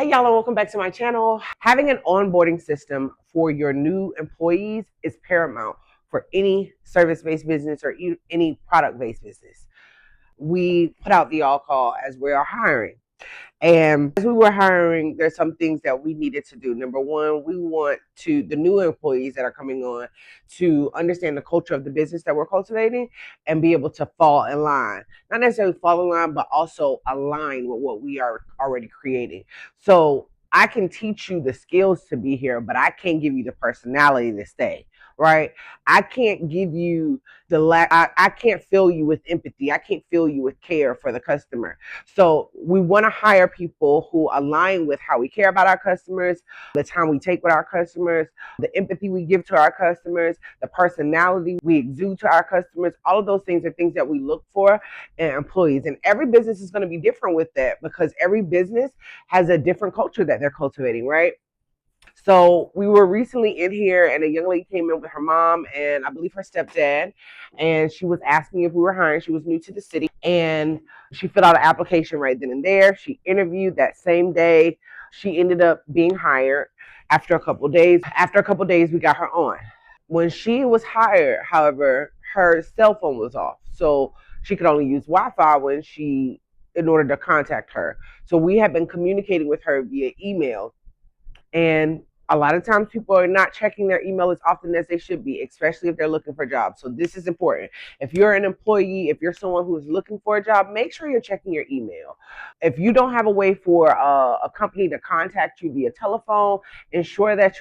Hey y'all, and welcome back to my channel. Having an onboarding system for your new employees is paramount for any service-based business or any product-based business. We put out the all call as we are hiring. And as we were hiring, there's some things that we needed to do. Number one, we want the new employees that are coming on to understand the culture of the business that we're cultivating and be able to fall in line. Not necessarily fall in line, but also align with what we are already creating. So I can teach you the skills to be here, but I can't give you the personality to stay, right? I can't give you I can't fill you with empathy. I can't fill you with care for the customer. So we want to hire people who align with how we care about our customers, the time we take with our customers, the empathy we give to our customers, the personality we exude to our customers. All of those things are things that we look for in employees. And every business is going to be different with that because every business has a different culture that they're cultivating, right? So we were recently in here and a young lady came in with her mom and I believe her stepdad. And she was asking if we were hiring. She was new to the city and she filled out an application right then and there. She interviewed that same day. She ended up being hired after a couple of days. After a couple of days, we got her on. When she was hired, however, her cell phone was off. So she could only use Wi-Fi in order to contact her. So we have been communicating with her via email. And a lot of times people are not checking their email as often as they should be, especially if they're looking for jobs. So this is important. If you're an employee, if you're someone who is looking for a job, make sure you're checking your email. If you don't have a way for a company to contact you via telephone, ensure that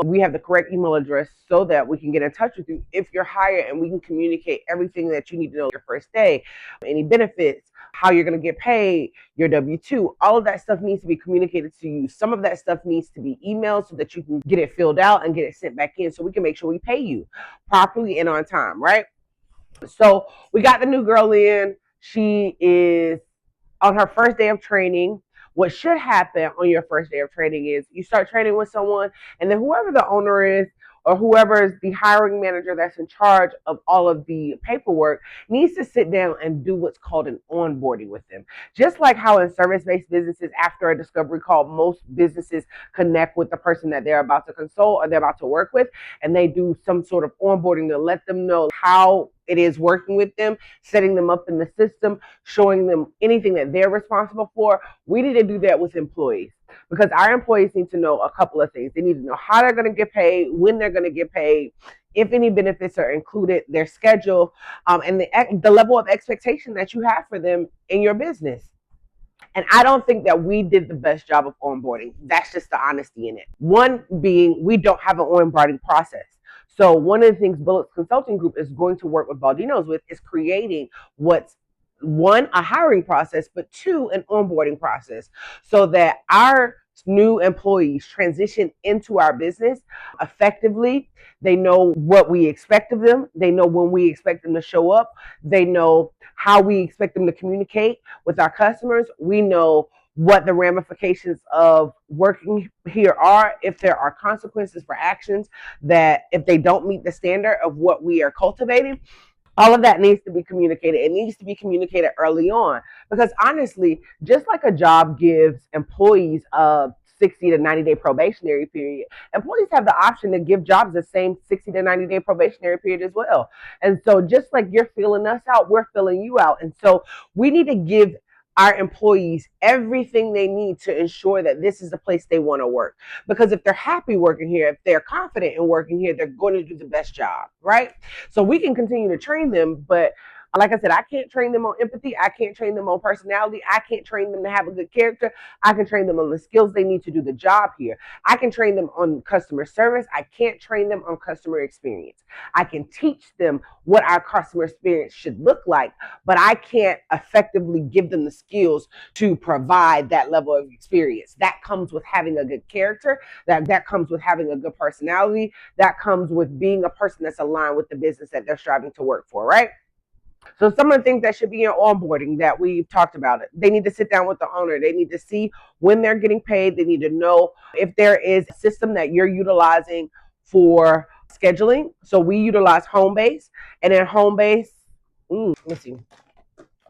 we have the correct email address so that we can get in touch with you if you're hired and we can communicate everything that you need to know your first day, any benefits, how you're going to get paid, your W-2, all of that stuff needs to be communicated to you. Some of that stuff needs to be emailed so that you can get it filled out and get it sent back in so we can make sure we pay you properly and on time, right? So we got the new girl in. She is on her first day of training. What should happen on your first day of training is you start training with someone, and then whoever the owner is or whoever is the hiring manager that's in charge of all of the paperwork needs to sit down and do what's called an onboarding with them. Just like how in service-based businesses, after a discovery call, most businesses connect with the person that they're about to consult or they're about to work with, and they do some sort of onboarding to let them know how it is working with them, setting them up in the system, showing them anything that they're responsible for. We need to do that with employees because our employees need to know a couple of things. They need to know how they're going to get paid, when they're going to get paid, if any benefits are included, their schedule, and the level of expectation that you have for them in your business. And I don't think that we did the best job of onboarding. That's just the honesty in it. One being, we don't have an onboarding process. So one of the things Bullets Consulting Group is going to work with Baldinos with is creating what's one, a hiring process, but two, an onboarding process so that our new employees transition into our business effectively. They know what we expect of them. They know when we expect them to show up. They know how we expect them to communicate with our customers. We know what the ramifications of working here are, if there are consequences for actions that if they don't meet the standard of what we are cultivating. All of that needs to be communicated. It needs to be communicated early on because honestly, just like a job gives employees a 60 to 90-day probationary period, employees have the option to give jobs the same 60 to 90-day probationary period as well. And so just like you're filling us out, we're filling you out. And so we need to give our employees everything they need to ensure that this is the place they want to work. Because if they're happy working here, if they're confident in working here, they're going to do the best job, right? So we can continue to train them, but like I said, I can't train them on empathy. I can't train them on personality. I can't train them to have a good character. I can train them on the skills they need to do the job here. I can train them on customer service. I can't train them on customer experience. I can teach them what our customer experience should look like, but I can't effectively give them the skills to provide that level of experience. That comes with having a good character. That comes with having a good personality. That comes with being a person that's aligned with the business that they're striving to work for, right? So some of the things that should be in onboarding that we've talked about, they need to sit down with the owner. They need to see when they're getting paid. They need to know if there is a system that you're utilizing for scheduling. So we utilize Homebase, and in Homebase, let's see.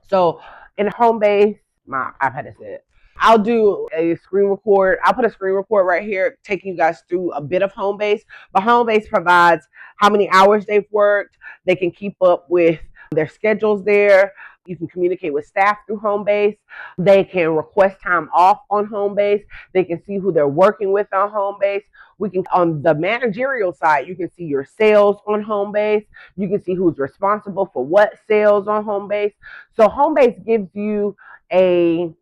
So in Homebase, my iPad is dead. I'll do a screen record. I'll put a screen record right here, taking you guys through a bit of Homebase. But Homebase provides how many hours they've worked. They can keep up with their schedules there. You can communicate with staff through Homebase. They can request time off on Homebase. They can see who they're working with on Homebase. We can, on the managerial side, you can see your sales on Homebase. You can see who's responsible for what sales on Homebase. So Homebase gives you a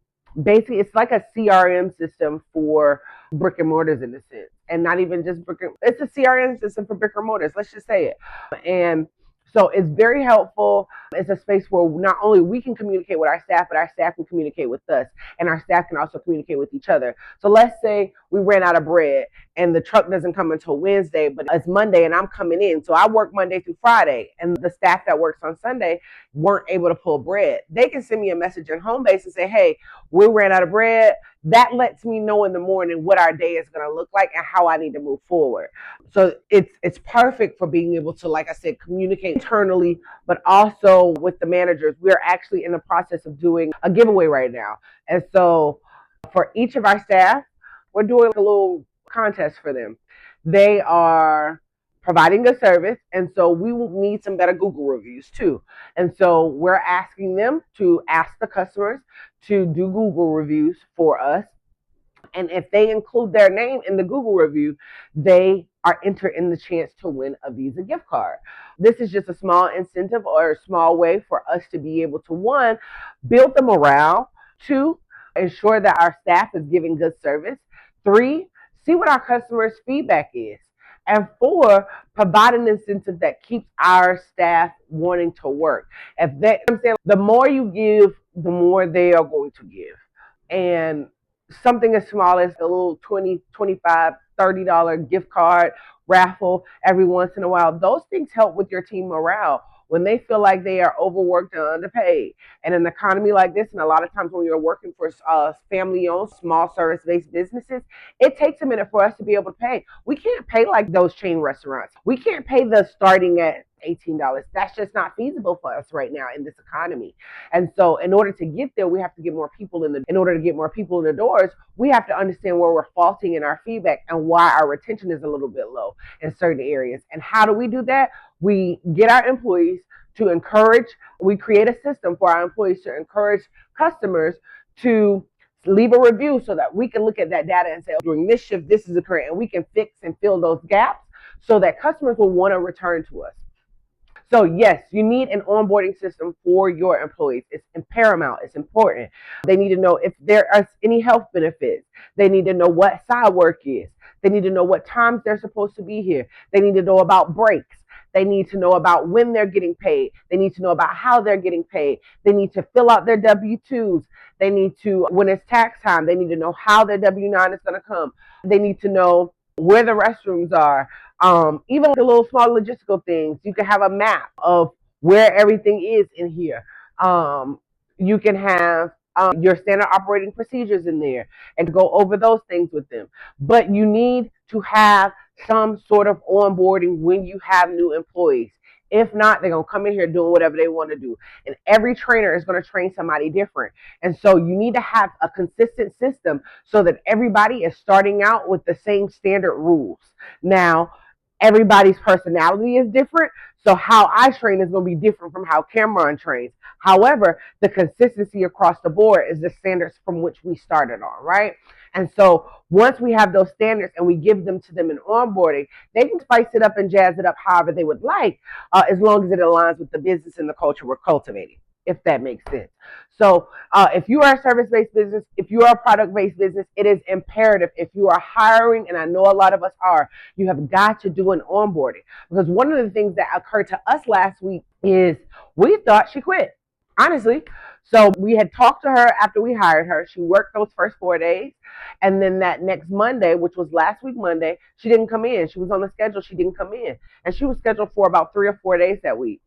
basically it's like a CRM system for brick and mortars in a sense, and not even just it's a CRM system for brick and mortars. Let's just say it. And so it's very helpful. It's a space where not only we can communicate with our staff, but our staff can communicate with us, and our staff can also communicate with each other. So let's say we ran out of bread and the truck doesn't come until Wednesday, but it's Monday and I'm coming in. So I work Monday through Friday, and the staff that works on Sunday weren't able to pull bread. They can send me a message in Homebase and say, hey, we ran out of bread. That lets me know in the morning what our day is going to look like and how I need to move forward. So it's perfect for being able to, like I said, communicate internally, but also with the managers. We're actually in the process of doing a giveaway right now. And so for each of our staff, we're doing a little contest for them. They are providing a service, and so we will need some better Google reviews too. And so we're asking them to ask the customers to do Google reviews for us. And if they include their name in the Google review, they are entered in the chance to win a Visa gift card. This is just a small incentive or a small way for us to be able to, one, build the morale, two, ensure that our staff is giving good service, three, see what our customers' feedback is, and four, provide an incentive that keeps our staff wanting to work. If that, I'm saying, the more you give, the more they are going to give. And something as small as a little 20, 25, $30 gift card raffle every once in a while, those things help with your team morale when they feel like they are overworked and underpaid. And in an economy like this, and a lot of times when you're working for family-owned, small service-based businesses, it takes a minute for us to be able to pay. We can't pay like those chain restaurants. We can't pay the starting at $18. That's just not feasible for us right now in this economy. And so in order to get there, we have to get more people in order to get more people in the doors, we have to understand where we're faulting in our feedback and why our retention is a little bit low in certain areas. And how do we do that? We get our employees to encourage, we create a system for our employees to encourage customers to leave a review so that we can look at that data and say, oh, during this shift, this is occurring, and we can fix and fill those gaps so that customers will want to return to us. So yes, you need an onboarding system for your employees. It's paramount. It's important. They need to know if there are any health benefits. They need to know what side work is. They need to know what times they're supposed to be here. They need to know about breaks. They need to know about when they're getting paid. They need to know about how they're getting paid. They need to fill out their W-2s. They need to, when it's tax time, they need to know how their W-9 is going to come. They need to know where the restrooms are. Even the little small logistical things, you can have a map of where everything is in here. You can have your standard operating procedures in there and go over those things with them. But you need to have some sort of onboarding when you have new employees. If not, they're going to come in here doing whatever they want to do. And every trainer is going to train somebody different. And so you need to have a consistent system so that everybody is starting out with the same standard rules. Now, everybody's personality is different. So how I train is going to be different from how Cameron trains. However, the consistency across the board is the standards from which we started on, right? And so once we have those standards and we give them to them in onboarding, they can spice it up and jazz it up however they would like, as long as it aligns with the business and the culture we're cultivating, if that makes sense. So if you are a service-based business, if you are a product-based business, it is imperative, if you are hiring, and I know a lot of us are, you have got to do an onboarding. Because one of the things that occurred to us last week is we thought she quit, honestly. So we had talked to her after we hired her. She worked those first 4 days. And then that next Monday, which was last week Monday, she didn't come in. She was on the schedule. She didn't come in. And she was scheduled for about 3 or 4 days that week.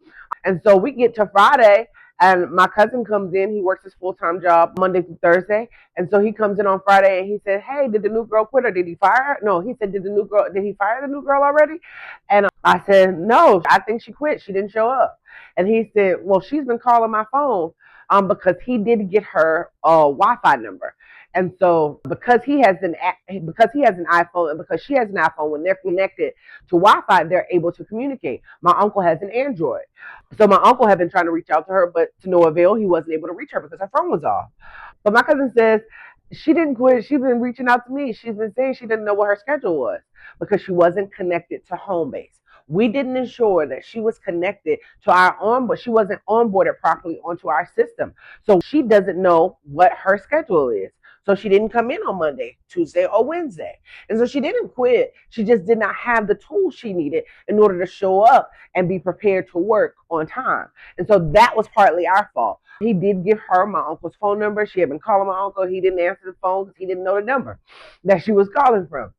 And so we get to Friday, and my cousin comes in. He works his full-time job Monday through Thursday. And so he comes in on Friday and he said, hey, did the new girl quit or did he fire her? No, he said, did he fire the new girl already? And I said, no, I think she quit. She didn't show up. And he said, well, she's been calling my phone because he did get her Wi-Fi number. And so because he has an iPhone and because she has an iPhone, when they're connected to Wi-Fi, they're able to communicate. My uncle has an Android. So my uncle had been trying to reach out to her, but to no avail. He wasn't able to reach her because her phone was off. But my cousin says she didn't quit. She's been reaching out to me. She's been saying she didn't know what her schedule was because she wasn't connected to home base. We didn't ensure that she was connected to our but she wasn't onboarded properly onto our system. So she doesn't know what her schedule is. So she didn't come in on Monday, Tuesday, or Wednesday. And so she didn't quit. She just did not have the tools she needed in order to show up and be prepared to work on time. And so that was partly our fault. He did give her my uncle's phone number. She had been calling my uncle. He didn't answer the phone because he didn't know the number that she was calling from.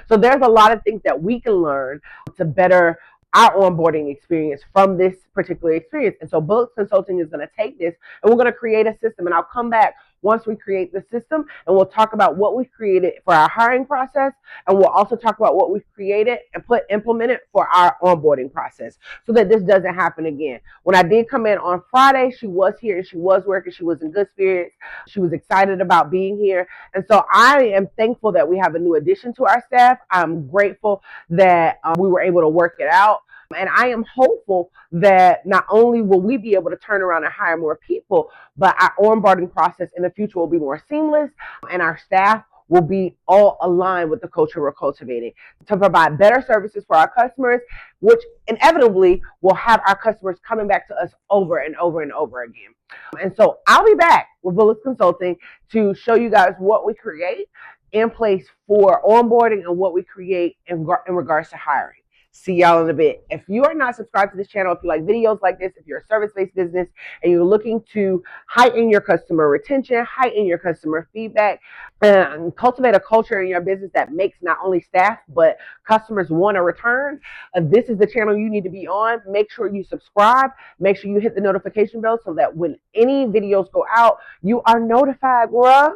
So there's a lot of things that we can learn to better our onboarding experience from this particular experience. And so Bullets Consulting is going to take this and we're going to create a system. And I'll come back once we create the system and we'll talk about what we've created for our hiring process. And we'll also talk about what we've created and implemented for our onboarding process so that this doesn't happen again. When I did come in on Friday, she was here and she was working. She was in good spirits. She was excited about being here. And so I am thankful that we have a new addition to our staff. I'm grateful that we were able to work it out. And I am hopeful that not only will we be able to turn around and hire more people, but our onboarding process in the future will be more seamless and our staff will be all aligned with the culture we're cultivating to provide better services for our customers, which inevitably will have our customers coming back to us over and over and over again. And so I'll be back with Bullets Consulting to show you guys what we create in place for onboarding and what we create in regards to hiring. See y'all in a bit. If you are not subscribed to this channel, if you like videos like this, if you're a service-based business and you're looking to heighten your customer retention, heighten your customer feedback, and cultivate a culture in your business that makes not only staff, but customers want to return, this is the channel you need to be on. Make sure you subscribe. Make sure you hit the notification bell so that when any videos go out, you are notified, bruh.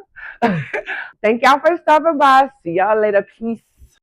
Thank y'all for stopping by. See y'all later. Peace.